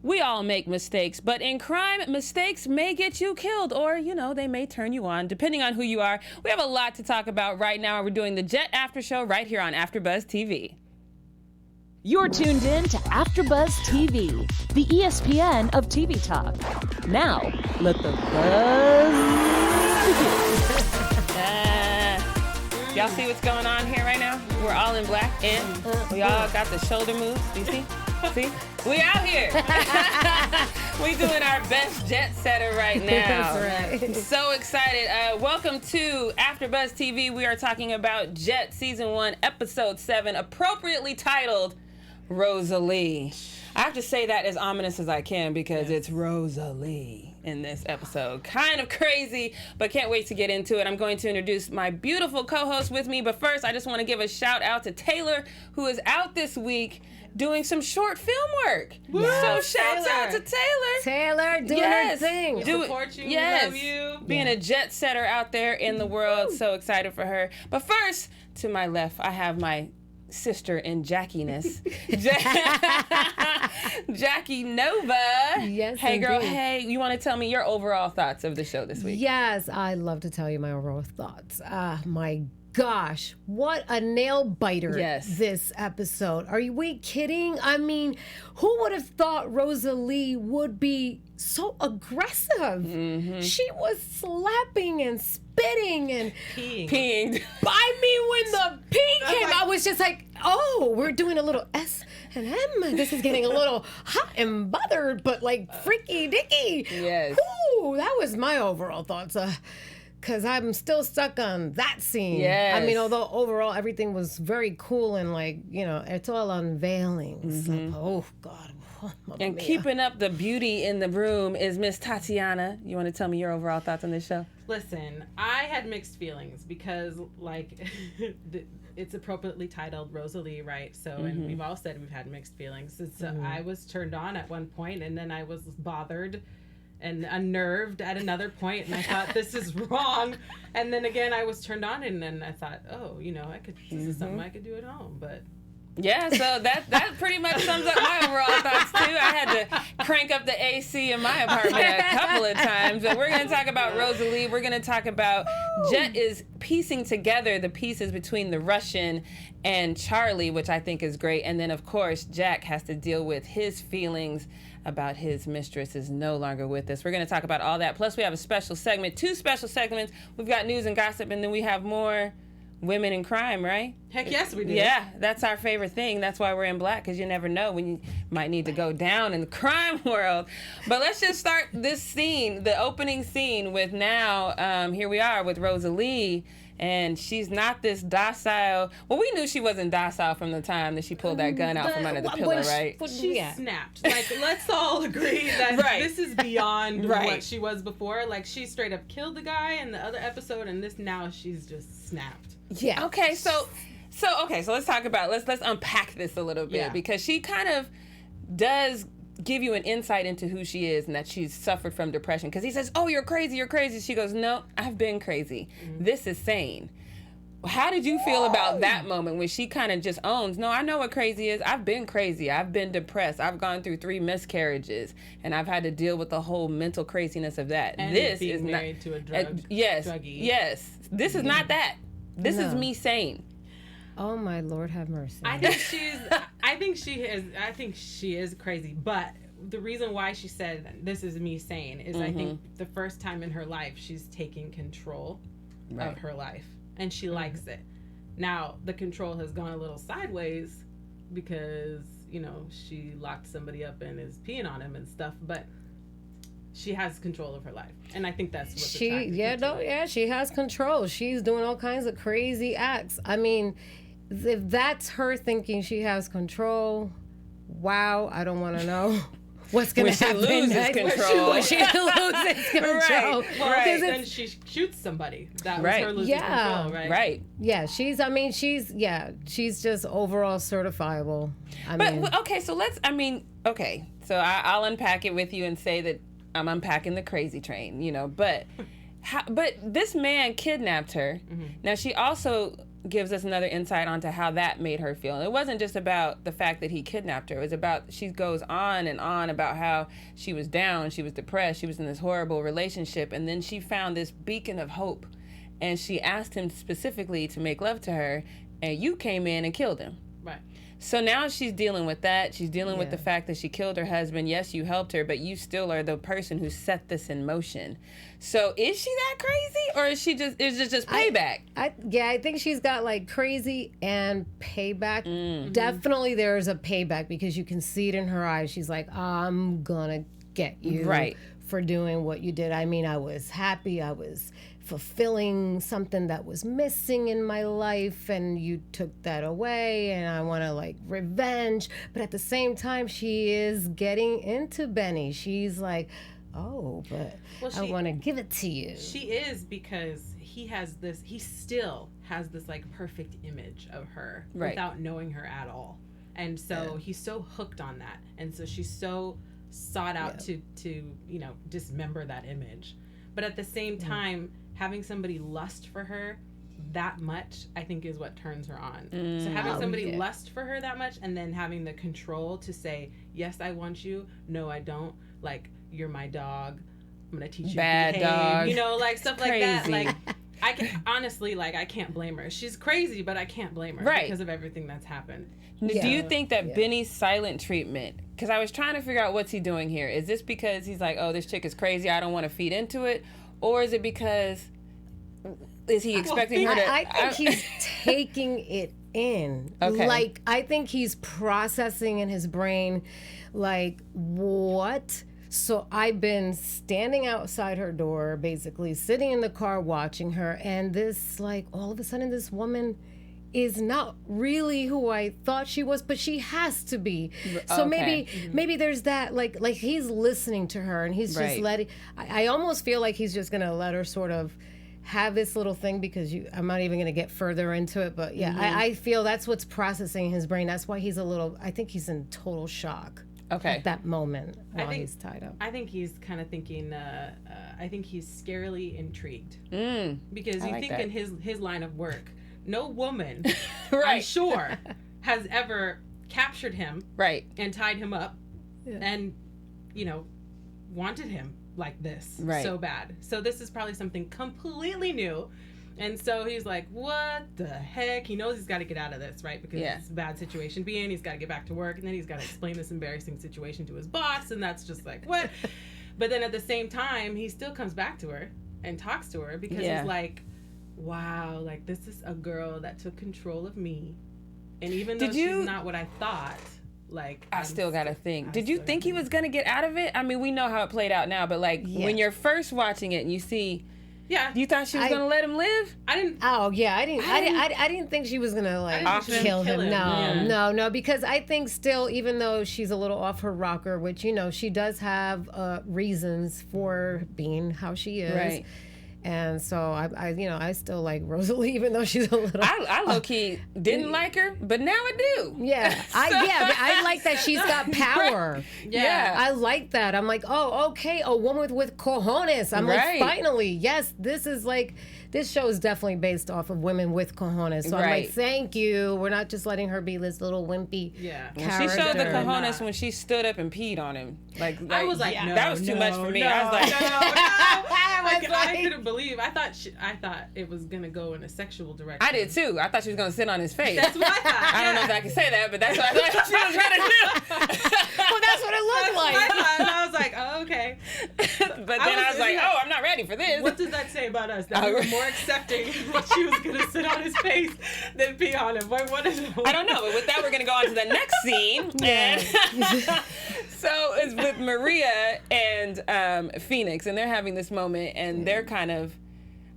We all make mistakes, but in crime, mistakes may get you killed or, they may turn you on, depending on who you are. We have a lot to talk about right now. We're doing the Jett After Show right here on Afterbuzz TV. You're tuned in to Afterbuzz TV, the ESPN of TV talk. Now, let the buzz begin. Y'all see what's going on here right now? We're all in black and we all got the shoulder moves. Do you see? See? We out here. We doing our best jet setter right now. That's right. So excited. Welcome to Afterbuzz TV. We are talking about Jett Season 1, Episode 7, appropriately titled Rosalie. I have to say that as ominous as I can because it's Rosalie in this episode. Kind of crazy, but can't wait to get into it. I'm going to introduce my beautiful co-host with me, but first I just want to give a shout out to Taylor, who is out this week doing some short film work. Yes. So shouts out to Taylor. Taylor doing her thing. We support you. Yes. We love you. Being a jet setter out there in the world. So excited for her. But first, to my left, I have my sister in Jackie-ness. Jackie Nova. Yes, Hey, girl. indeed. Hey, you want to tell me your overall thoughts of the show this week? Yes, I love to tell you my overall thoughts. My gosh, what a nail biter this episode. Are we kidding? I mean, who would have thought Rosalie would be so aggressive? Mm-hmm. She was slapping and spitting and peeing. I mean, when the pee came, I was just like, oh, we're doing a little S&M. This is getting a little hot and bothered, but like freaky dicky. Yes. Ooh, that was my overall thoughts. Because I'm still stuck on that scene. Yes. I mean, although overall everything was very cool and it's all unveiling. Mm-hmm. So, oh, God. And keeping up the beauty in the room is Miss Tatiana. You want to tell me your overall thoughts on this show? Listen, I had mixed feelings because, it's appropriately titled Rosalie, right? So, and we've all said we've had mixed feelings. So I was turned on at one point, and then I was bothered and unnerved at another point, and I thought, this is wrong. And then again, I was turned on, and then I thought, this is something I could do at home, but... Yeah, so that pretty much sums up my overall thoughts too. I had to crank up the AC in my apartment a couple of times. But we're going to talk about Rosalie. We're going to talk about Jett is piecing together the pieces between the Russian and Charlie, which I think is great. And then, of course, Jack has to deal with his feelings about his mistress is no longer with us. We're going to talk about all that. Plus, we have a special segment, 2 special segments. We've got news and gossip, and then we have more women in crime, right? Heck yes, we do. Yeah, that's our favorite thing. That's why we're in black, because you never know when you might need to go down in the crime world. But let's just start this scene, the opening scene, with now, here we are with Rosalie, and she's not this docile. Well, we knew she wasn't docile from the time that she pulled that gun out from under the pillow, right? She snapped. Let's all agree that this is beyond what she was before. She straight up killed the guy in the other episode, and now she's just snapped. Yeah. Okay, so let's talk about let's unpack this a little bit because she kind of does give you an insight into who she is and that she's suffered from depression. Because he says, "Oh, you're crazy, you're crazy." She goes, "No, I've been crazy. This is sane." How did you feel about that moment when she kind of just owns, "No, I know what crazy is. I've been crazy. I've been depressed. I've gone through 3 miscarriages, and I've had to deal with the whole mental craziness of that." And this being is married not to a druggie. Yes. This is not that. This is me sane. Oh, my Lord, have mercy. I think she is crazy, but the reason why she said this is me sane is I think the first time in her life she's taking control of her life, and she likes it. Now the control has gone a little sideways because she locked somebody up and is peeing on him and stuff, but she has control of her life, and I think that's what she has control. She's doing all kinds of crazy acts. I mean, if that's her thinking she has control, wow, I don't want to know what's going to happen loses next. control. When she loses control. Right. Well, then she shoots somebody. That was her losing control, right? Right. Yeah, she's just overall certifiable. So I'll unpack it with you and say that I'm unpacking the crazy train, but this man kidnapped her. Now she also gives us another insight onto how that made her feel. And it wasn't just about the fact that he kidnapped her. It was about, she goes on and on about how she was down, she was depressed, she was in this horrible relationship, and then she found this beacon of hope. And she asked him specifically to make love to her, and you came in and killed him. Right. So now she's dealing with that. She's dealing with the fact that she killed her husband. Yes, you helped her, but you still are the person who set this in motion. So is she that crazy, or is it just payback? I think she's got like crazy and payback. Mm-hmm. Definitely there's a payback because you can see it in her eyes. She's like, I'm gonna get you for doing what you did. I mean, I was happy. I was fulfilling something that was missing in my life, and you took that away, and I want to like revenge. But at the same time, she is getting into Benny. She's like, oh, but I want to give it to you. She is, because he still has this like perfect image of her without knowing her at all. And so he's so hooked on that. And so she's so sought out to dismember that image. But at the same time, having somebody lust for her that much, I think, is what turns her on. So having somebody lust for her that much, and then having the control to say, yes, I want you, no, I don't, like, you're my dog, I'm gonna teach you bad to behave, dog, you know, like stuff like that. Like, I can honestly, like, I can't blame her. She's crazy, but I can't blame her because of everything that's happened. Do you think that Benny's silent treatment, because I was trying to figure out what's he doing here, is this because he's like, oh, this chick is crazy, I don't want to feed into it, or is it because is he expecting her to? I think he's taking it in. Okay. Like, I think he's processing in his brain, like, what? So I've been standing outside her door, basically sitting in the car watching her, and this, like, all of a sudden this woman is not really who I thought she was, but she has to be. So maybe there's that, like he's listening to her, and he's just letting, I almost feel like he's just gonna let her sort of have this little thing, because I'm not even gonna get further into it, but I feel that's what's processing in his brain. That's why he's I think he's in total shock at that moment while he's tied up. I think he's kind of thinking, I think he's scarily intrigued. Because you think in his line of work, no woman, I'm sure, has ever captured him and tied him up and, wanted him like this so bad. So this is probably something completely new. And so he's like, what the heck? He knows he's got to get out of this, right? Because it's a bad situation to be in. He's got to get back to work, and then he's got to explain this embarrassing situation to his boss, and that's just like, what? But then at the same time, he still comes back to her and talks to her, because he's like, wow, like, this is a girl that took control of me, and even though she's not what I thought, like, I still gotta think. Did you think he was gonna get out of it? I mean, we know how it played out now, but like when you're first watching it and you see, you thought she was gonna let him live? I didn't. Oh yeah, I didn't think she was gonna like kill him. No, because I think still, even though she's a little off her rocker, which she does have reasons for being how she is. Right. And so I still like Rosalie, even though she's a little. I low key didn't like her, but now I do. Yeah, I like that she's got power. Yeah, I like that. I'm like, oh, okay, a woman with cojones. I'm like, finally, yes, this is like. This show is definitely based off of women with cojones. So I'm like, thank you. We're not just letting her be this little wimpy character. She showed the cojones when she stood up and peed on him. Like I was like, no, that was too much for me. No, I was like, I couldn't believe. I thought it was gonna go in a sexual direction. I did too. I thought she was gonna sit on his face. That's what I thought. I don't know if I can say that, but that's what I thought she was gonna do. Well, that's what it looked like. And I was like, oh, okay. But then I was like, oh, I'm not ready for this. What does that say about us? That we were more accepting when she was going to sit on his face than pee on him. What is it? I don't know, but with that, we're going to go on to the next scene. And so it's with Maria and Phoenix, and they're having this moment, and they're kind of,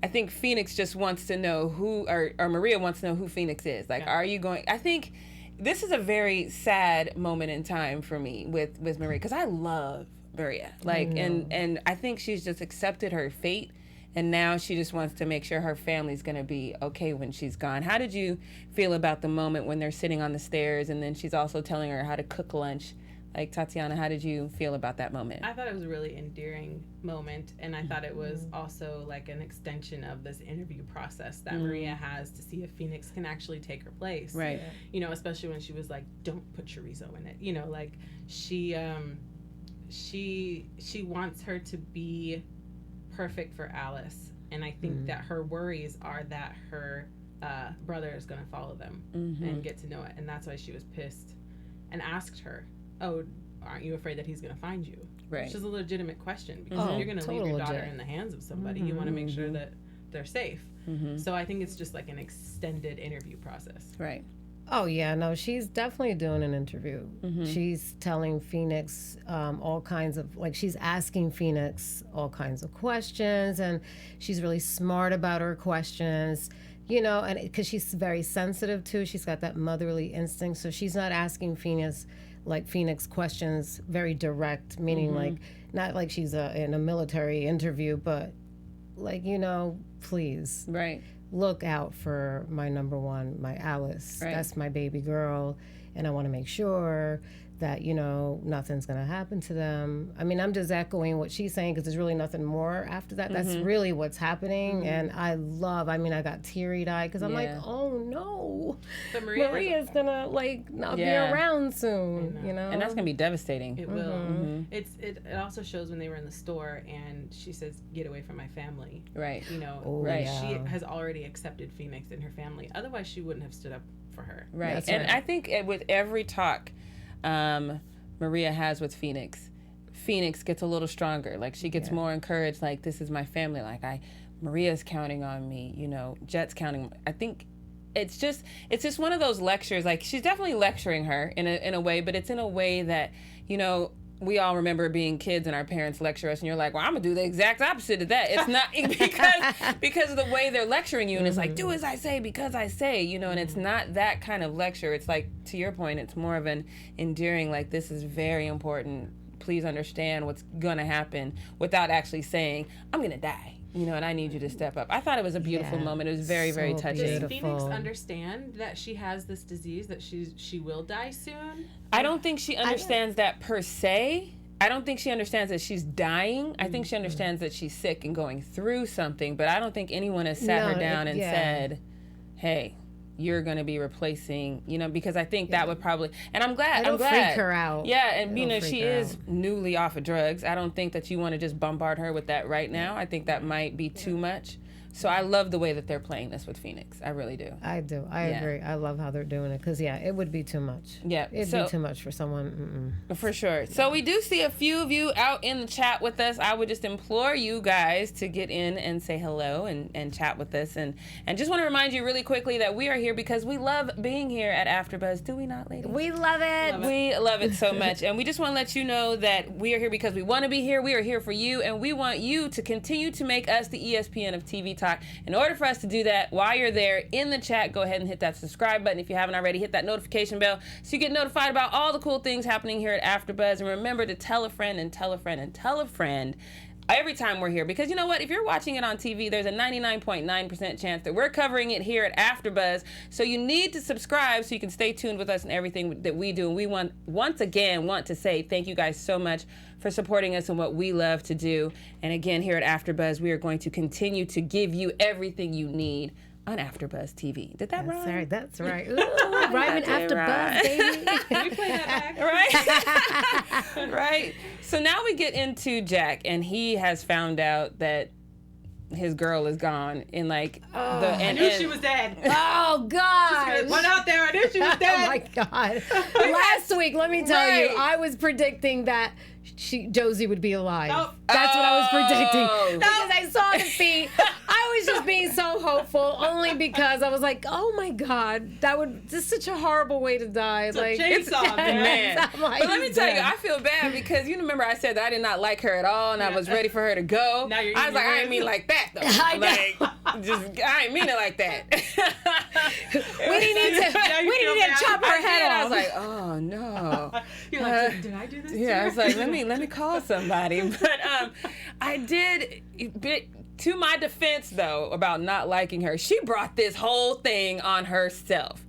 I think Phoenix just wants to know who, or Maria wants to know who Phoenix is. Like, are you going, I think this is a very sad moment in time for me with Maria, because I love Maria. Like, and I think she's just accepted her fate, and now she just wants to make sure her family's going to be okay when she's gone. How did you feel about the moment when they're sitting on the stairs, and then she's also telling her how to cook lunch? Like, Tatiana, how did you feel about that moment? I thought it was a really endearing moment, and I thought it was also like an extension of this interview process that Maria has to see if Phoenix can actually take her place. Right. You know, especially when she was like, don't put chorizo in it. You know, like she wants her to be perfect for Alice, and I think that her worries are that her brother is going to follow them and get to know it, and that's why she was pissed and asked her, oh, aren't you afraid that he's going to find you? Right. Which is a legitimate question, because if you're going to leave your daughter in the hands of somebody, you want to make sure that they're safe. So I think it's just like an extended interview process. Right. Oh, yeah, no, she's definitely doing an interview. She's telling Phoenix all kinds of, like, she's asking Phoenix all kinds of questions, and she's really smart about her questions, you know, and because she's very sensitive too. She's got that motherly instinct, so she's not asking Phoenix questions very direct, meaning like, not like she's in a military interview, but like, you know, please. Right. Look out for my number one, my Alice. Right. That's my baby girl, and I want to make sure that, you know, nothing's going to happen to them. I mean, I'm just echoing what she's saying, because there's really nothing more after that. That's really what's happening, and I got teary-eyed, because I'm like, oh no, but Maria's going to, like, not be around soon, you know? And that's going to be devastating. It will. It also shows when they were in the store, and she says, get away from my family. Right. You know, she has already accepted Phoenix and her family. Otherwise, she wouldn't have stood up for her. Right. That's and I think with every talk Maria has with Phoenix gets a little stronger. Like, she gets more encouraged, like, this is my family. Like, Maria's counting on me, you know, Jett's counting. I think it's just one of those lectures. Like, she's definitely lecturing her in a way, but it's in a way that, you know, we all remember being kids and our parents lecture us, and you're like, well, I'm gonna do the exact opposite of that. It's not because of the way they're lecturing you, and it's like, do as I say because I say, you know, and it's not that kind of lecture. It's like, to your point, it's more of an endearing, like, this is very important. Please understand what's gonna happen, without actually saying, I'm gonna die. You know, and I need you to step up. I thought it was a beautiful moment. It was very, very touching. Does Phoenix understand that she has this disease, that she will die soon? I don't think she understands that per se. I don't think she understands that she's dying. I think she understands that she's sick and going through something, but I don't think anyone has sat her down and said, hey, you're going to be replacing, you know, because I think that would probably, and I'm glad. Freak her out. Yeah, and you know, she is newly off of drugs. I don't think that you want to just bombard her with that right now. I think that might be too much. So I love the way that they're playing this with Phoenix. I really do. I do. I agree. I love how they're doing it, because, it would be too much. Yeah. It'd be too much for someone. For sure. So we do see a few of you out in the chat with us. I would just implore you guys to get in and say hello and chat with us. And just want to remind you really quickly that we are here because we love being here at AfterBuzz. Do we not, ladies? We love it. We love it so much. And we just want to let you know that we are here because we want to be here. We are here for you. And we want you to continue to make us the ESPN of TV Talk. In order for us to do that, while you're there in the chat, go ahead and hit that subscribe button. If you haven't already, hit that notification bell so you get notified about all the cool things happening here at AfterBuzz. And remember to tell a friend and tell a friend and tell a friend every time we're here, because you know what, if you're watching it on TV, there's a 99.9% chance that we're covering it here at AfterBuzz. So you need to subscribe so you can stay tuned with us and everything that we do. And we once again want to say thank you guys so much for supporting us and what we love to do. And again, here at AfterBuzz, we are going to continue to give you everything you need on AfterBuzz TV. Did that rhyme? That's right. Ooh, rhyming AfterBuzz, baby. We play that back. Right? Right. So now we get into Jack, and he has found out that his girl is gone in like I knew she was dead. Oh God! Went out there. I knew she was dead. Oh my God! Last week, let me tell you, I was predicting that Josie would be alive. Nope. That's what I was predicting because I saw the feed. I was just being so hopeful, only because I was like, oh my God, that would just such a horrible way to die. It's like a chainsaw, man. Like, but let me tell you, I feel bad because you remember I said that I did not like her at all, and I was ready for her to go. Now you're I was like, I didn't mean like that though. I didn't mean it like that. we didn't need to chop her head off. I was like, oh no. You're like, did I do this? Yeah, I was like, let me call somebody. But I did. To my defense, though, about not liking her, she brought this whole thing on herself.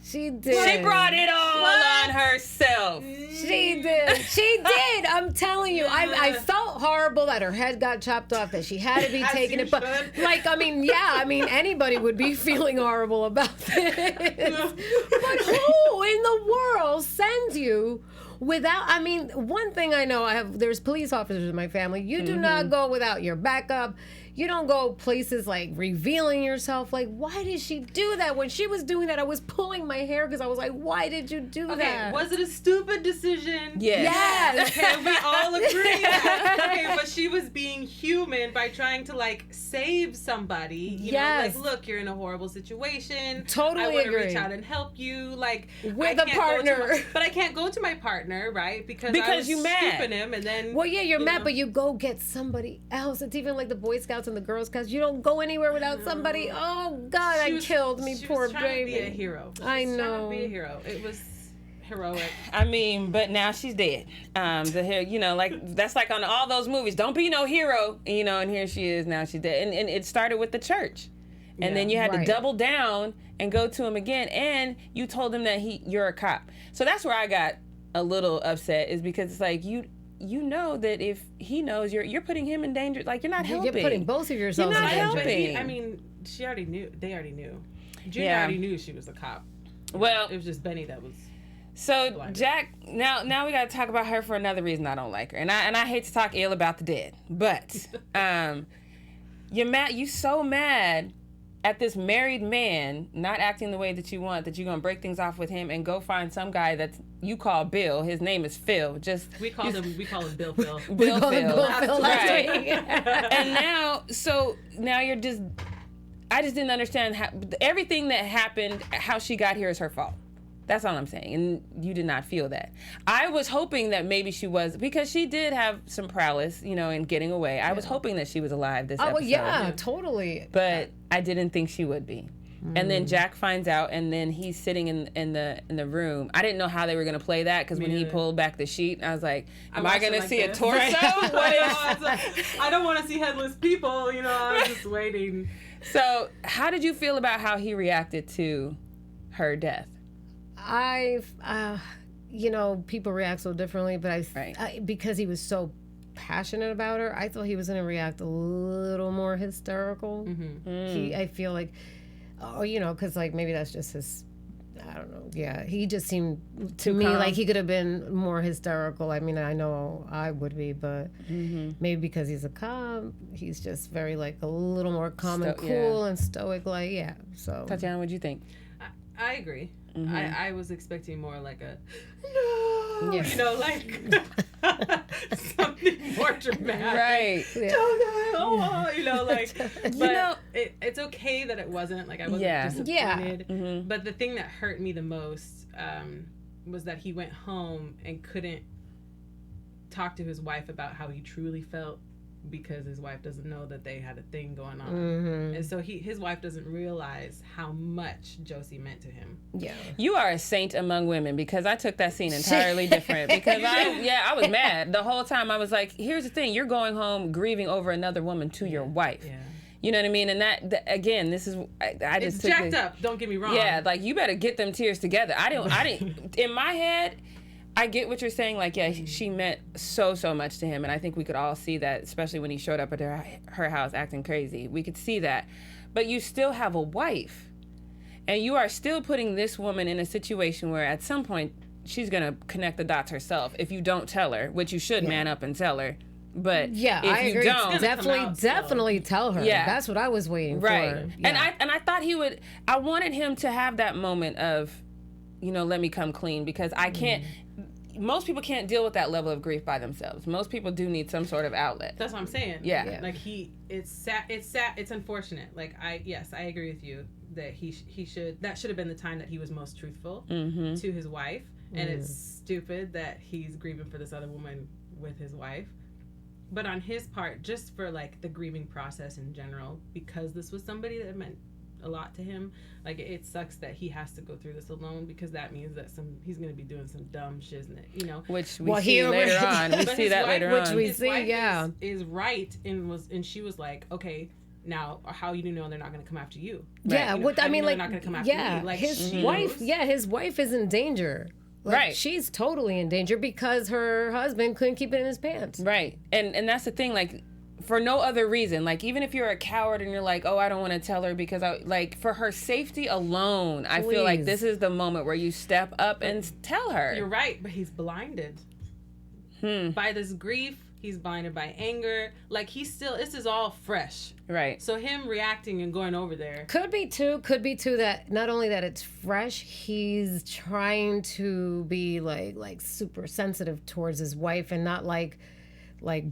She did. She brought it all on herself. She did. She did. I'm telling you. I felt horrible that her head got chopped off, that she had to be taken it. But, anybody would be feeling horrible about this. But who in the world sends you without, one thing I know, there's police officers in my family. You do not go without your backup. You don't go places like revealing yourself. Like, why did she do that? When she was doing that, I was pulling my hair because I was like, why did you do that? Was it a stupid decision? Yes. Okay, we all agree. Okay, but she was being human by trying to, like, save somebody. You know, like, look, you're in a horrible situation. Totally I want to agree. reach out and help you. Like, with a partner. But I can't go to my partner, right? Because I was you mad. scooping him and then... Well, yeah, you're mad, but you go get somebody else. It's even like the Boy Scouts and the Girl Scouts. You don't go anywhere without somebody. Oh, God, that killed me, poor baby. She was trying to be a hero. I know. Trying to be a hero. It was heroic. But now she's dead. That's like on all those movies. Don't be no hero, and here she is. Now she's dead. And it started with the church. And then you had to double down and go to him again. And you told him that you're a cop. So that's where I got a little upset, is because it's like you know that if he knows, you're putting him in danger. Like, you're not helping. You're putting both of yourselves in danger. You're not helping. She already knew. They already knew. Junior already knew she was a cop. Well, it was just Benny that was. So blinded. Jack, now we got to talk about her for another reason I don't like her, and I hate to talk ill about the dead, but you're mad. You so mad at this married man not acting the way that you want, that you're gonna break things off with him and go find some guy that you call Bill. His name is Phil. We call him Bill Phil. Bill Phil. Right. And now you're just. I just didn't understand how everything that happened, how she got here is her fault. That's all I'm saying. And you did not feel that. I was hoping that maybe she was, because she did have some prowess, in getting away. I was hoping that she was alive this episode. Oh, yeah, totally. But I didn't think she would be. And then Jack finds out, and then he's sitting in the room. I didn't know how they were going to play that, because when he pulled back the sheet, I was like, am I going to see a torso? I don't want to see headless people. I was just waiting. So how did you feel about how he reacted to her death? People react so differently, but because he was so passionate about her, I thought he was going to react a little more hysterical. I feel like, because maybe that's just his, I don't know. Yeah, he just seemed to me like he could have been more hysterical. I know I would be, but maybe because he's a cop, he's just very a little more calm and cool and stoic. So Tatiana, what'd you think? I agree. I was expecting more like a no, something more dramatic. Right. But it's okay that it wasn't. I wasn't disappointed. Yeah. But the thing that hurt me the most was that he went home and couldn't talk to his wife about how he truly felt, because his wife doesn't know that they had a thing going on. And so his wife doesn't realize how much Josie meant to him. Yeah. You are a saint among women, because I took that scene entirely different. Because I was mad. The whole time I was like, here's the thing, you're going home grieving over another woman to your wife. Yeah. You know what I mean? And that again, this is, I just it's jacked up, don't get me wrong. Yeah, you better get them tears together. I didn't, in my head, I get what you're saying. She meant so much to him, and I think we could all see that, especially when he showed up at her house acting crazy. We could see that. But you still have a wife, and you are still putting this woman in a situation where at some point she's going to connect the dots herself if you don't tell her, which you should man up and tell her. But if I agree. You don't, definitely tell her. Yeah. That's what I was waiting for. Yeah. And I thought he would. I wanted him to have that moment of, let me come clean, because I can't. Most people can't deal with that level of grief by themselves. Most people do need some sort of outlet. That's what I'm saying. Yeah. It's sad. It's unfortunate. I agree with you that that should have been the time that he was most truthful to his wife. And it's stupid that he's grieving for this other woman with his wife. But on his part, just for the grieving process in general, because this was somebody that meant a lot to him, it sucks that he has to go through this alone, because that means that he's going to be doing some dumb shiznit, which we see later on. We see that later on. Which we see, is right, and she was like, okay, Now, how you know they're not going to come after you? Yeah, they're not going to come after me. Like, his wife. Yeah, his wife is in danger. Like, right. She's totally in danger because her husband couldn't keep it in his pants. Right. And that's the thing, like, for no other reason. Like, even if you're a coward and you're like, oh, I don't want to tell her because for her safety alone, I feel like this is the moment where you step up and tell her. You're right, but he's blinded by this grief. He's blinded by anger. Like, this is all fresh. Right. So him reacting and going over there. Could be too that not only that it's fresh, he's trying to be like super sensitive towards his wife and not like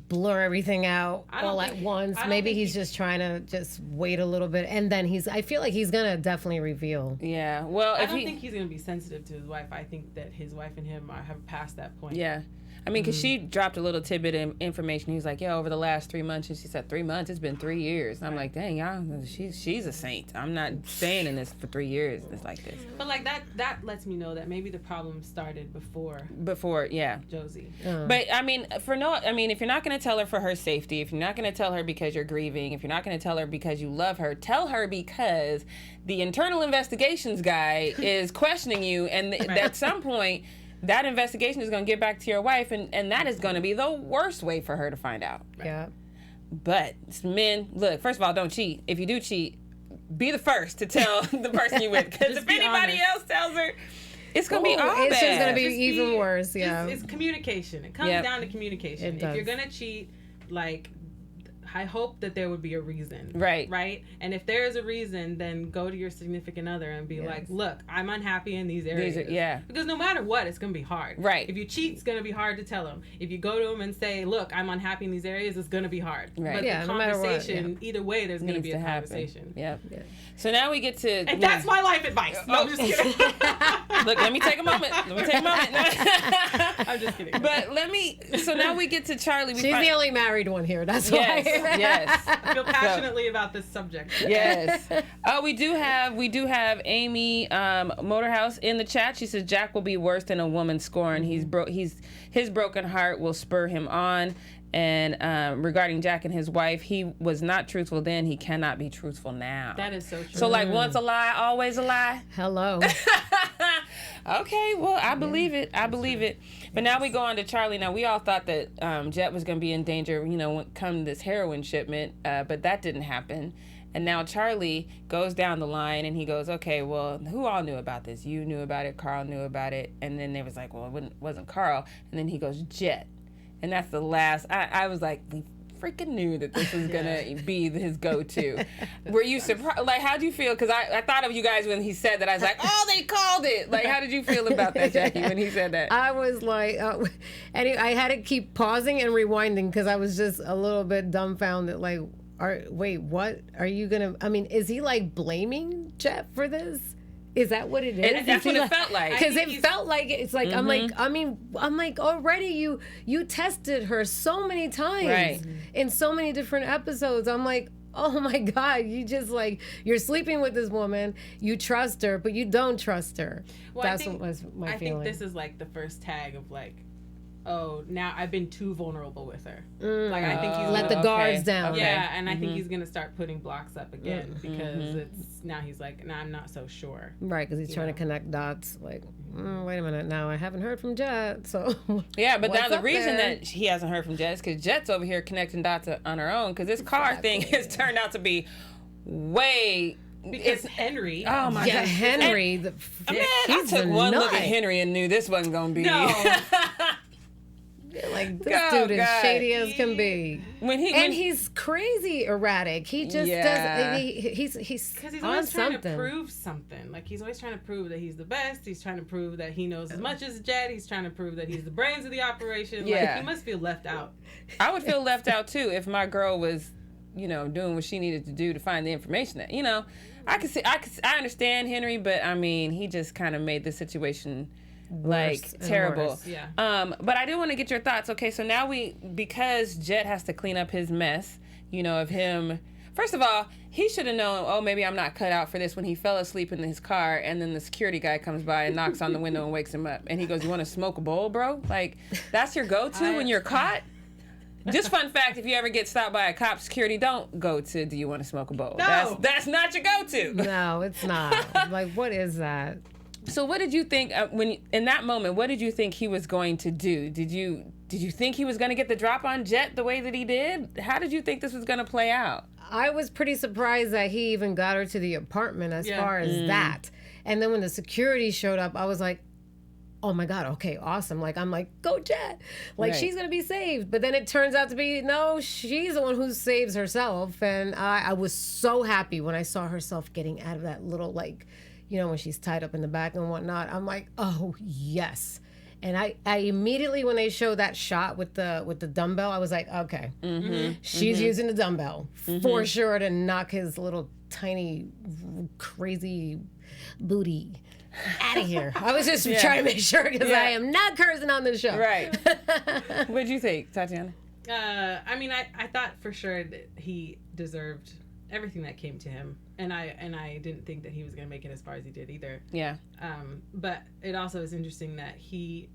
blur everything out all at once. Maybe he's just trying to just wait a little bit, and then I feel like he's gonna definitely reveal. Yeah. Well, I don't think he's gonna be sensitive to his wife. I think that his wife and him have passed that point. Yeah. I mean, because she dropped a little tidbit of information. He was like, yeah, over the last 3 months. And she said, 3 months? It's been 3 years. And I'm like, dang, y'all, she's a saint. I'm not staying in this for 3 years. It's like this. But, like, that lets me know that maybe the problem started before, yeah. Josie. But, I mean, if you're not going to tell her for her safety, if you're not going to tell her because you're grieving, if you're not going to tell her because you love her, tell her because the internal investigations guy is questioning you. And at some point, that investigation is going to get back to your wife, and that is going to be the worst way for her to find out. Yeah. But men, look, first of all, don't cheat. If you do cheat, be the first to tell the person you with. Because if anybody else tells her, it's going to be all bad. It's just going to be even worse, yeah. It's communication. It comes down to communication. If you're going to cheat, like, I hope that there would be a reason. Right. Right? And if there is a reason, then go to your significant other and be like, look, I'm unhappy in these areas. Because no matter what, it's going to be hard. Right. If you cheat, it's going to be hard to tell them. If you go to them and say, look, I'm unhappy in these areas, it's going to be hard. Right. But the conversation, either way, there's going to be a conversation. Yep. Yeah. So now we get to... And that's my life advice. No, I'm just kidding. Look, let me take a moment. I'm just kidding. But so now we get to Charlie. She's the only married one here. That's why. Yes. I feel passionately about this subject. Yes. We do have Amy Motorhouse in the chat. She says Jack will be worse than a woman scorned. His broken heart will spur him on. And regarding Jack and his wife, he was not truthful then. He cannot be truthful now. That is so true. So, like, once a lie, always a lie? Hello. Okay, well, I believe it. But now we go on to Charlie. Now, we all thought that Jett was going to be in danger, come this heroin shipment, but that didn't happen. And now Charlie goes down the line and he goes, okay, well, who all knew about this? You knew about it. Carl knew about it. And then they was like, well, it wasn't Carl. And then he goes, Jett. And that's the last. I was like, we freaking knew that this was going to be his go-to. Were you surprised? Like, how'd you feel? Because I thought of you guys when he said that. I was like, oh, they called it. Like, how did you feel about that, Jackie, when he said that? I was like, I had to keep pausing and rewinding because I was just a little bit dumbfounded. Like, wait, what? Are you going to, is he like blaming Jett for this? Is that what it is? That's what it felt like. Because it felt like it's like I'm like already you tested her so many times in so many different episodes. I'm like, oh my God, you just like you're sleeping with this woman, you trust her, but you don't trust her. Well, That's what was my feeling. I think this is like the first tag of like, oh, now I've been too vulnerable with her. Like I think he's let the guards down. Yeah, and I think he's gonna start putting blocks up again because he's like, nah, I'm not so sure. Right, because he's trying to connect dots. Like, wait a minute, now I haven't heard from Jett, so yeah, but now the reason that he hasn't heard from Jett is because Jett's over here connecting dots on her own because this car thing has turned out to be way. Because Henry. Oh my God, Henry. I took one look at Henry and knew this wasn't gonna be. No. Like this dude is shady as can be. He's crazy erratic. He just does. He's because he's always trying to prove something. Like he's always trying to prove that he's the best. He's trying to prove that he knows as much as Jett. He's trying to prove that he's the brains of the operation. Yeah. Like he must feel left out. I would feel left out too if my girl was, doing what she needed to do to find the information that, I understand Henry, but he just kind of made the situation terrible. Yeah. But I do want to get your thoughts. Okay, so now because Jett has to clean up his mess, of him. First of all, he should have known, oh, maybe I'm not cut out for this when he fell asleep in his car and then the security guy comes by and knocks on the window and wakes him up. And he goes, you want to smoke a bowl, bro? Like, that's your go-to when you're caught? Just fun fact, if you ever get stopped by a cop, security, don't go to do you want to smoke a bowl. No. That's not your go-to. No, it's not. Like, what is that? So what did you think in that moment, what did you think he was going to do? Did you think he was going to get the drop on Jett the way that he did? How did you think this was going to play out? I was pretty surprised that he even got her to the apartment as far as that. And then when the security showed up, I was like, oh my God, okay, awesome. Like, I'm like, go Jett. Like, she's going to be saved. But then it turns out to be, no, she's the one who saves herself. And I was so happy when I saw herself getting out of that little, like, you know, when she's tied up in the back and whatnot. I'm like, oh, yes. And I immediately, when they showed that shot with the dumbbell, I was like, okay, she's using the dumbbell for sure to knock his little tiny, crazy booty out of here. I was just trying to make sure because I am not cursing on this show. Right. What did you think, Tatiana? I mean, I thought for sure that he deserved everything that came to him, and I didn't think that he was going to make it as far as he did either. Yeah. But it also is interesting that he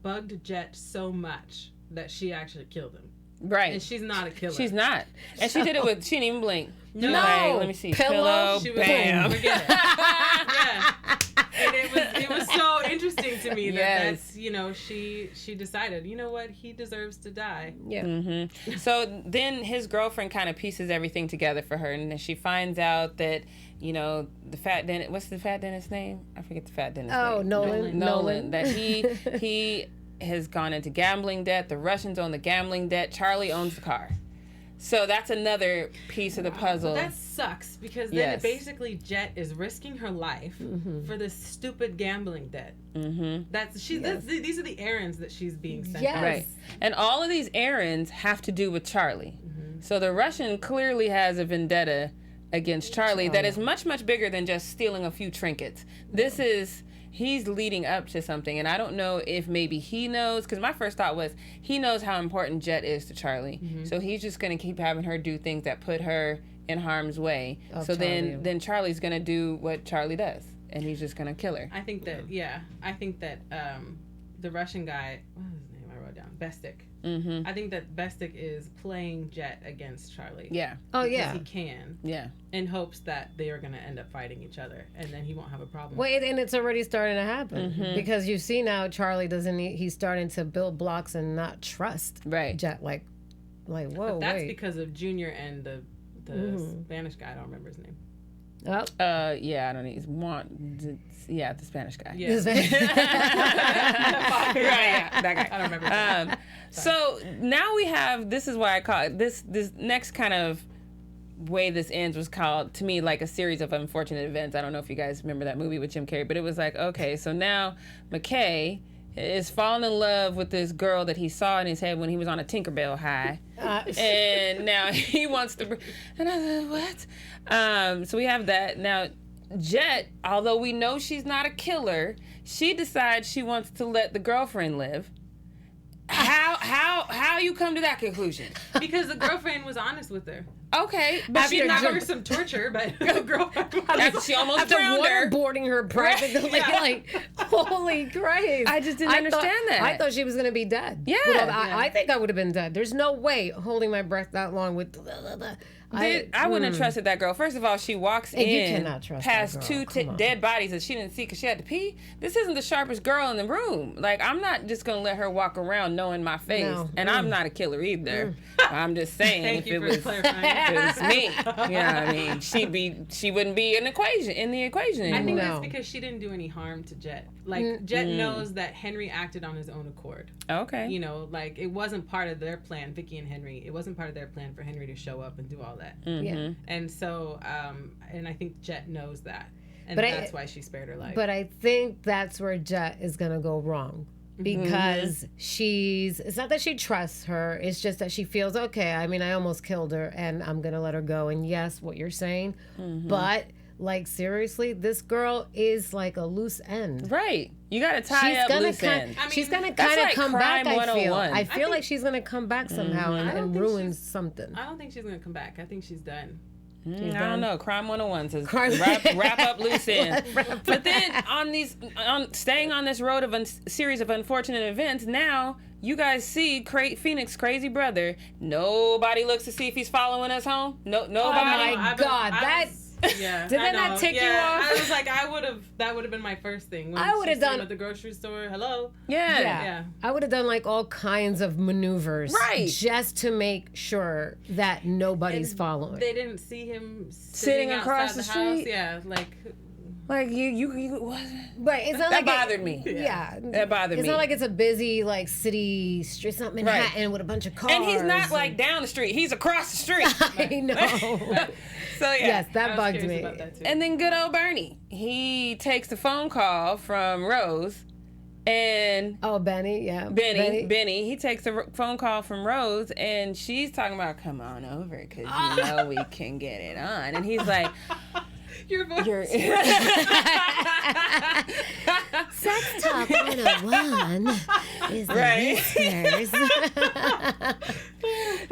bugged Jett so much that she actually killed him. Right. And she's not a killer. She's not. And she did it with, she didn't even blink. No. Like, let me see. Pillow. She was, Bam. forget it. Yeah. And it was so interesting to me that that's, you know, she decided, you know what, he deserves to die. Yeah. Mm-hmm. So then his girlfriend kind of pieces everything together for her, and then she finds out that, you know, the fat dentist, what's the fat dentist's name? I forget the fat dentist's name. Nolan. That he has gone into gambling debt. The Russians own the gambling debt. Charlie owns the car. So that's another piece of the puzzle. That sucks because then it basically Jett is risking her life for this stupid gambling debt. These are the errands that she's being sent on. Right. And all of these errands have to do with Charlie. So the Russian clearly has a vendetta against Charlie that is much, much bigger than just stealing a few trinkets. This is... He's leading up to something, and I don't know if maybe he knows, because my first thought was he knows how important Jett is to Charlie, so he's just going to keep having her do things that put her in harm's way. So Charlie. then Charlie's going to do what Charlie does, and he's just going to kill her. I think that the Russian guy, what was his name? I wrote down Bestik. I think that Bestik is playing Jett against Charlie. Yeah. Oh, because he can. Yeah. In hopes that they are going to end up fighting each other, and then he won't have a problem. Wait, and it's already starting to happen because you see now Charlie he's starting to build blocks and not trust Jett. Like whoa, but that's because of Junior and the Spanish guy. I don't remember his name. Oh. Yeah, I don't know. The Spanish guy. Yeah. That guy. I don't remember. So now we have, this is why I call it, this next kind of way this ends was called, to me, like a series of unfortunate events. I don't know if you guys remember that movie with Jim Carrey, but it was like, okay, so now McKay is falling in love with this girl that he saw in his head when he was on a Tinkerbell high. And now he wants to... And I was like, what? So we have that. Now, Jett, although we know she's not a killer, she decides she wants to let the girlfriend live. How you come to that conclusion? Because the girlfriend was honest with her. Okay, but she gave her some torture, but the girlfriend she almost drowned her. Waterboarding her practically. Like, holy Christ. I just didn't understand that. I thought she was going to be dead. Yeah. I think I would have been dead. There's no way holding my breath that long with... I wouldn't have trusted that girl. First of all, she walks in past two dead bodies that she didn't see because she had to pee. This isn't the sharpest girl in the room. Like, I'm not just going to let her walk around knowing my face. No. And I'm not a killer either. I'm just saying, if it was me, you know what I mean? She wouldn't be in the equation anymore. I think that's because she didn't do any harm to Jett. Like, Jett knows that Henry acted on his own accord. Okay. You know, like, it wasn't part of their plan, Vicky and Henry. It wasn't part of their plan for Henry to show up and do all that. Yeah. And so, and I think Jett knows that. And that's why she spared her life. But I think that's where Jett is going to go wrong. Because it's not that she trusts her, it's just that she feels, okay, I mean, I almost killed her and I'm going to let her go. And yes, what you're saying, but... Like, seriously, this girl is like a loose end. Right. You got to tie up loose ends. She's going to kind of come back, I feel like she's going to come back somehow and ruin something. I don't think she's going to come back. I think she's done. I don't know. Crime 101 says wrap up loose ends. But then staying on this road of series of unfortunate events, now you guys see Phoenix's crazy brother. Nobody looks to see if he's following us home. Nobody. Oh my God, yeah. Did that not tick you off? I was like, that would have been my first thing. When I would have done at the grocery store. Hello. Yeah. I would have done like all kinds of maneuvers, right, just to make sure that nobody's following. They didn't see him sitting across the street. House. Yeah, like you what? Right, it's not that like bothered me. Yeah, that bothered me. It's not like it's a busy like city street. It's not Manhattan with a bunch of cars. And he's not like down the street. He's across the street. I know. So yeah, yes, that bugged me. And then good old Bernie, he takes the phone call from Rose, and Benny, yeah, Benny, he takes the phone call from Rose, and she's talking about come on over because you know we can get it on, and he's like. Your voice. Sex Talk 101 is the listeners.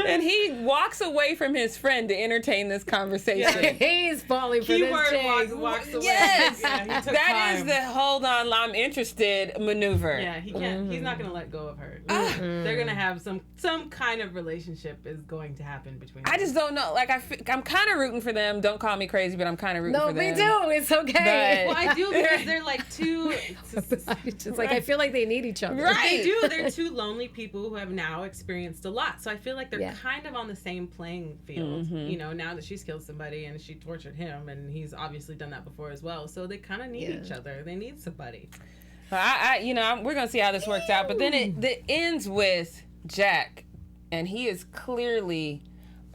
And he walks away from his friend to entertain this conversation. Yeah, he's falling for this chick. Walks away. Yes, yeah, he took that time. is the hold on, I'm interested maneuver. Yeah, he can't. He's not going to let go of her. They're going to have some kind of relationship is going to happen between them. I just don't know. Like I'm kind of rooting for them. Don't call me crazy, but I'm kind of rooting for them. No, me too. It's okay. But, well, I do because they're like two. It's just like I feel like they need each other. Right. They do. They're two lonely people who have now experienced a lot. So I feel like they're kind of on the same playing field. You know, now that she's killed somebody and she tortured him, and he's obviously done that before as well. So they kind of need each other. They need somebody. We're gonna see how this works out. But then it ends with Jack, and he is clearly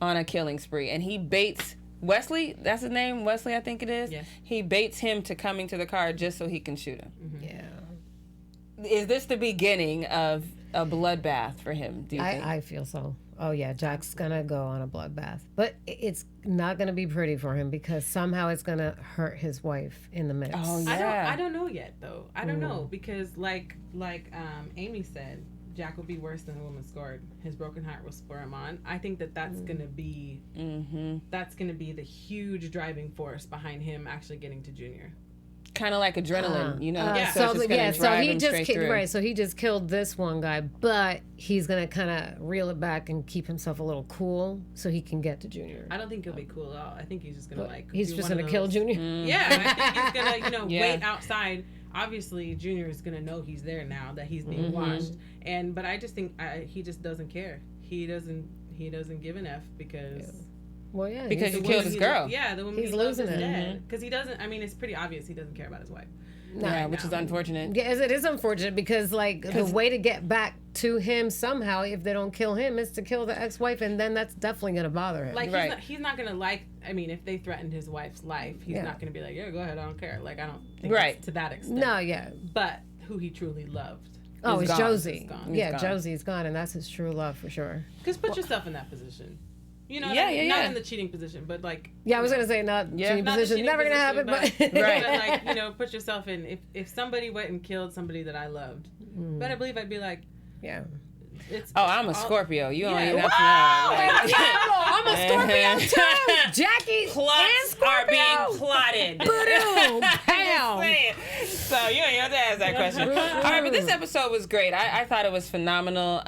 on a killing spree, and he baits Wesley. That's his name, Wesley, I think it is. Yes. He baits him to coming to the car just so he can shoot him. Yeah. Is this the beginning of a bloodbath for him? Do you think? I feel so. Oh yeah, Jack's gonna go on a bloodbath, but it's not gonna be pretty for him because somehow it's gonna hurt his wife in the mix. Oh yeah. I don't know yet though. I don't know because like Amy said, Jack will be worse than a woman scorned. His broken heart will spur him on. I think that's gonna be the huge driving force behind him actually getting to Junior. Kind of like adrenaline, you know. So he just killed this one guy, but he's gonna kind of reel it back and keep himself a little cool so he can get to Junior. I don't think he'll be cool at all. I think he's just gonna He's just gonna kill Junior. Yeah, I think he's gonna wait outside. Obviously, Junior is gonna know he's there now that he's being watched, but I just think he just doesn't care. He doesn't give an F because. Yeah. Well, yeah, because he killed his girl. Yeah, the woman he's he loves losing is it. dead. Because he doesn't. I mean, it's pretty obvious he doesn't care about his wife. Which is unfortunate. Yes, it is unfortunate because the way to get back to him somehow, if they don't kill him, is to kill the ex-wife, and then that's definitely gonna bother him. Like he's not gonna like. I mean, if they threatened his wife's life, he's not gonna be like, yeah, go ahead, I don't care. Like I don't think it's to that extent. No, yeah. But who he truly loved. Oh, it's gone. Josie. He's gone. Josie's gone, and that's his true love for sure. Because put yourself in that position. You know, not in the cheating position, but like. Yeah, I was gonna say not cheating position. Never gonna happen, but but like put yourself in. If somebody went and killed somebody that I loved, better believe I'd be like, yeah. I'm a Scorpio. You don't even have to know. I'm a Scorpio too. Jackie Plots are being plotted. Boom, pow. So you don't even have to ask that question. All right, but this episode was great. I thought it was phenomenal.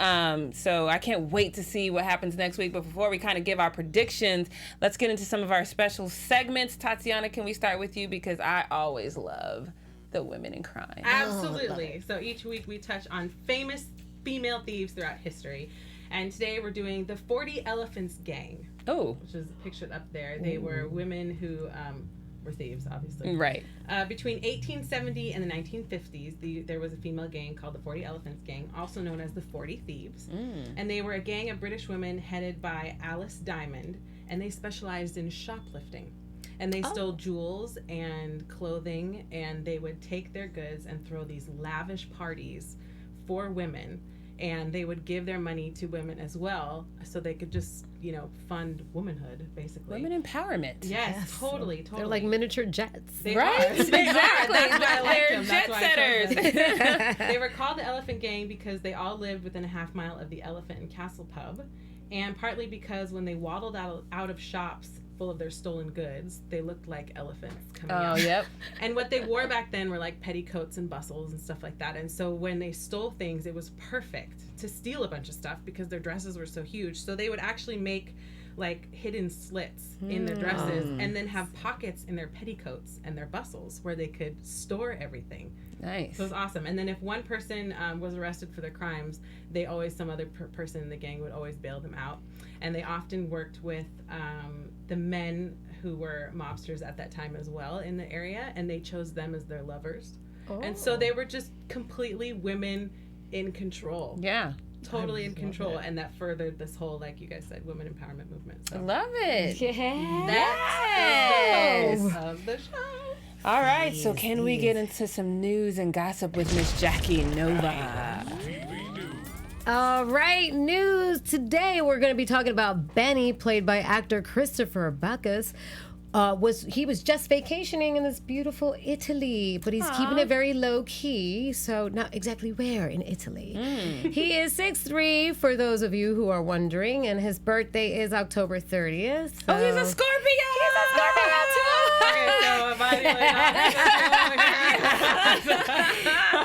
So I can't wait to see what happens next week. But before we kind of give our predictions, let's get into some of our special segments. Tatiana, can we start with you? Because I always love the women in crime. Absolutely. So each week we touch on famous female thieves throughout history. And today we're doing the 40 Elephants Gang. Oh. Which is pictured up there. They were women who were thieves, obviously. Right. Between 1870 and the 1950s, there was a female gang called the 40 Elephants Gang, also known as the 40 Thieves. And they were a gang of British women headed by Alice Diamond, and they specialized in shoplifting. And they stole jewels and clothing, and they would take their goods and throw these lavish parties for women. And they would give their money to women as well, so they could just, fund womanhood, basically. Women empowerment. Yes, totally. They're like miniature jets. They right? Are. Exactly. That's why I like They're them. jet setters. They were called the Elephant Gang because they all lived within a half mile of the Elephant and Castle pub, and partly because when they waddled out of shops full of their stolen goods, they looked like elephants coming out. Oh, yep. And what they wore back then were like petticoats and bustles and stuff like that. And so when they stole things, it was perfect to steal a bunch of stuff because their dresses were so huge. So they would actually make like hidden slits in their dresses and then have pockets in their petticoats and their bustles where they could store everything. Nice. So it was awesome. And then if one person was arrested for their crimes, some other person in the gang would always bail them out. And they often worked with the men who were mobsters at that time as well in the area, and they chose them as their lovers. Oh. And so they were just completely women in control. Yeah. Totally in control, and that furthered this whole, like you guys said, women empowerment movement. So. I love it. That's the focus of the show. All right, so can we get into some news and gossip with Miss Jackie Nova? All right, news today. We're going to be talking about Benny, played by actor Christopher Backus. He was just vacationing in this beautiful Italy, but he's keeping it very low key, so not exactly where in Italy. He is 6'3", for those of you who are wondering, and his birthday is October 30th. So. Oh, he's a Scorpio! He's a Scorpio too!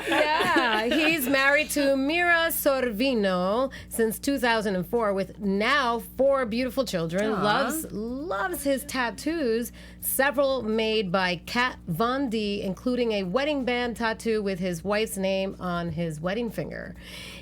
Yeah, he's married to Mira Sorvino since 2004 with now 4 beautiful children. Loves his tattoos, several made by Kat Von D, including a wedding band tattoo with his wife's name on his wedding finger.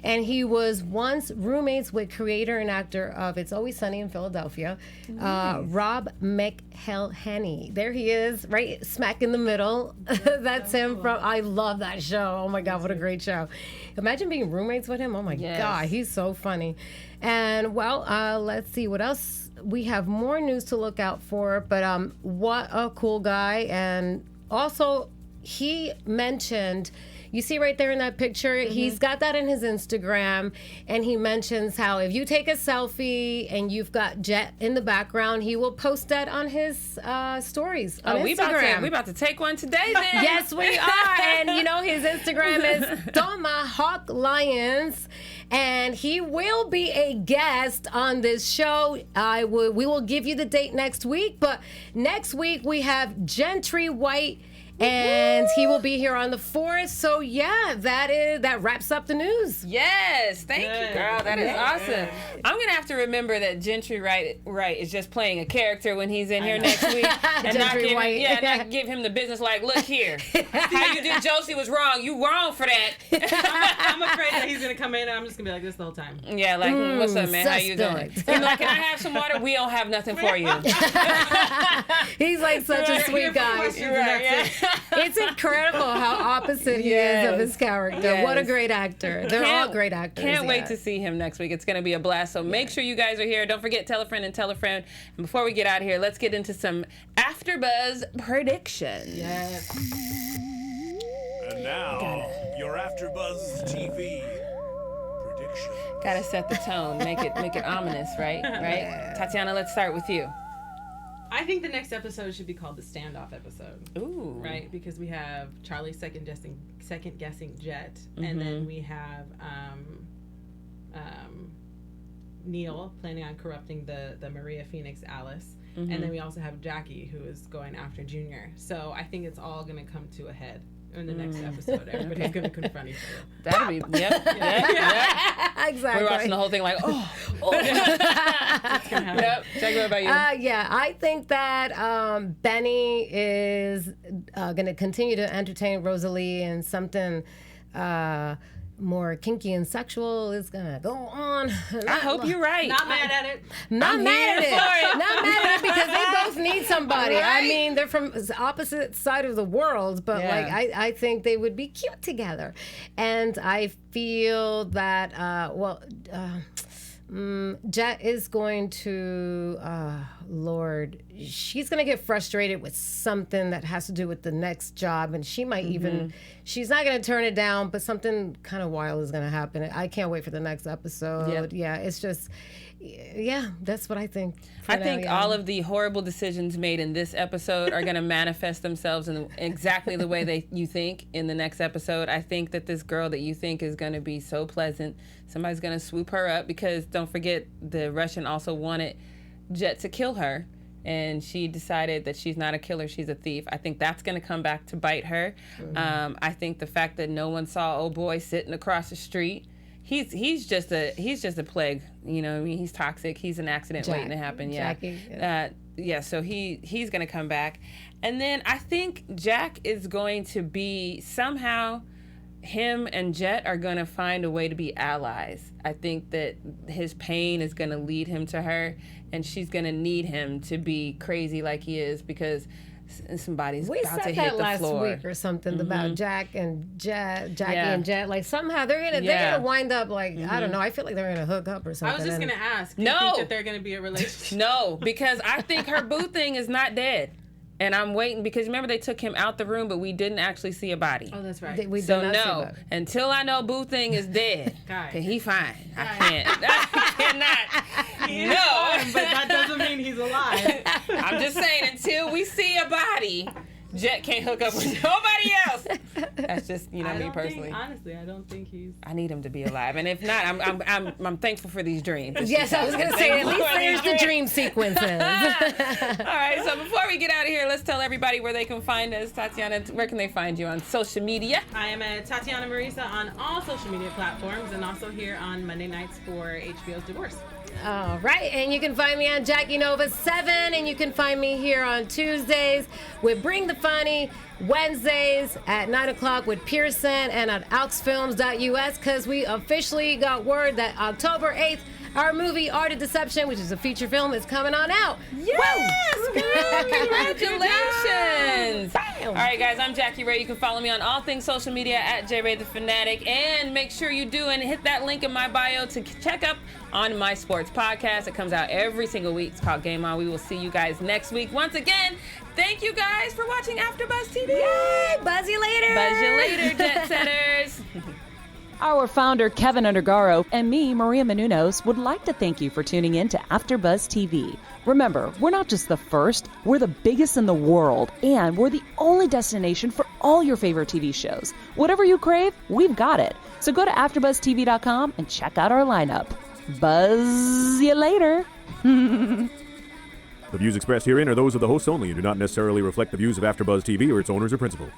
And he was once roommates with creator and actor of It's Always Sunny in Philadelphia, Rob McElhenney. There he is, right smack in the middle. That's him from, I love that show. Oh my God, what a great show. Imagine being roommates with him. Oh my God, he's so funny. And well, let's see what else. We have more news to look out for, but what a cool guy. And also, he mentioned, you see right there in that picture, he's got that in his Instagram, and he mentions how if you take a selfie and you've got Jett in the background, he will post that on his stories on Instagram. We about to take one today then. Yes, we are. And you know, his Instagram is Tomahawk Lions, and he will be a guest on this show. We will give you the date next week, but next week we have Gentry White, and he will be here on the 4th. So yeah, that wraps up the news. Yes, thank you, girl. That is awesome. I'm gonna have to remember that Gentry White is just playing a character when he's in here next week, and not give him the business. Like, look here, how you did Josie was wrong. You wrong for that. I'm afraid that he's gonna come in and I'm just gonna be like this the whole time. Yeah, like what's up, man? How you doing? And like, can I have some water? We don't have nothing for you. He's like such a sweet guy. It's incredible how opposite he is of his character. Yes. What a great actor. They're all great actors. Can't wait to see him next week. It's going to be a blast. So make sure you guys are here. Don't forget, tell a friend and tell a friend. And before we get out of here, let's get into some Afterbuzz Prediction. Yes. And now, your Afterbuzz TV prediction. Gotta set the tone. Make it ominous, right? Right? Yeah. Tatiana, let's start with you. I think the next episode should be called the standoff episode. Ooh. Right? Because we have Charlie second guessing Jett, and then we have Neil planning on corrupting the Maria Phoenix Alice, and then we also have Jackie, who is going after Junior. So I think it's all going to come to a head in the next episode. Everybody's going to confront each other. That'll be yep. Exactly. We're watching the whole thing like, oh. Yep. Check what about you? Yeah, I think that Benny is going to continue to entertain Rosalie, and something more kinky and sexual is going to go on. I hope you're right. Not mad at it. Not mad at it. Not mad at it, because they both need somebody. Right? I mean, they're from the opposite side of the world, but I think they would be cute together. And I feel that, Jett is going to, she's going to get frustrated with something that has to do with the next job, and she might even, she's not going to turn it down, but something kind of wild is going to happen. I can't wait for the next episode. Yep. Yeah, it's just, that's what I think. I think all of the horrible decisions made in this episode are going to manifest themselves in exactly the way you think in the next episode. I think that this girl that you think is going to be so pleasant, somebody's going to swoop her up, because don't forget, the Russian also wanted Jett to kill her, and she decided that she's not a killer, she's a thief. I think that's going to come back to bite her. I think the fact that no one saw old boy sitting across the street he's just a plague. You know, I mean, he's toxic. He's an accident waiting to happen. Yeah. Jackie. So he's gonna come back, and then I think Jack is going to be somehow. Him and Jett are going to find a way to be allies. I think that his pain is going to lead him to her, and she's going to need him to be crazy like he is because somebody's about to hit the floor. We said that last week or something about Jackie and Jett. Like somehow they're gonna wind up like I don't know. I feel like they're gonna hook up or something. I was just gonna ask. Do you think that they're gonna be a relationship? No, because I think her boo thing is not dead. And I'm waiting because remember they took him out the room, but we didn't actually see a body. Oh, that's right. Until I know Boo Thing is dead, cause he fine. I cannot. Fine, but that doesn't mean he's alive. I'm just saying until we see a body, Jett can't hook up with nobody else. That's just me personally. Honestly, I don't think he's. I need him to be alive, and if not, I'm thankful for these dreams. Yes, I was gonna say at least there's the dream sequences. All right, so before we get out of here, let's tell everybody where they can find us. Tatiana, where can they find you on social media? I am at Tatiana Mariesa on all social media platforms, and also here on Monday nights for HBO's Divorce. All right, and you can find me on Jackie Nova 7, and you can find me here on Tuesdays with Bring the Funny, Wednesdays at 9 o'clock with Pearson, and at auxfilms.us, because we officially got word that October 8th, our movie Art of Deception, which is a feature film, is coming on out. Yes, girl, congratulations. All right, guys, I'm Jackie Ray. You can follow me on all things social media at JRay the Fanatic, and make sure you do and hit that link in my bio to check up on my sports podcast. It comes out every single week. It's called Game On. We will see you guys next week. Once again, thank you guys for watching AfterBuzz TV. Yay! Buzz you later. Buzz you later, Jet Setters. Our founder, Kevin Undergaro, and me, Maria Menounos, would like to thank you for tuning in to AfterBuzz TV. Remember, we're not just the first, we're the biggest in the world, and we're the only destination for all your favorite TV shows. Whatever you crave, we've got it. So go to AfterBuzzTV.com and check out our lineup. Buzz you later. The views expressed herein are those of the hosts only and do not necessarily reflect the views of AfterBuzz TV or its owners or principals.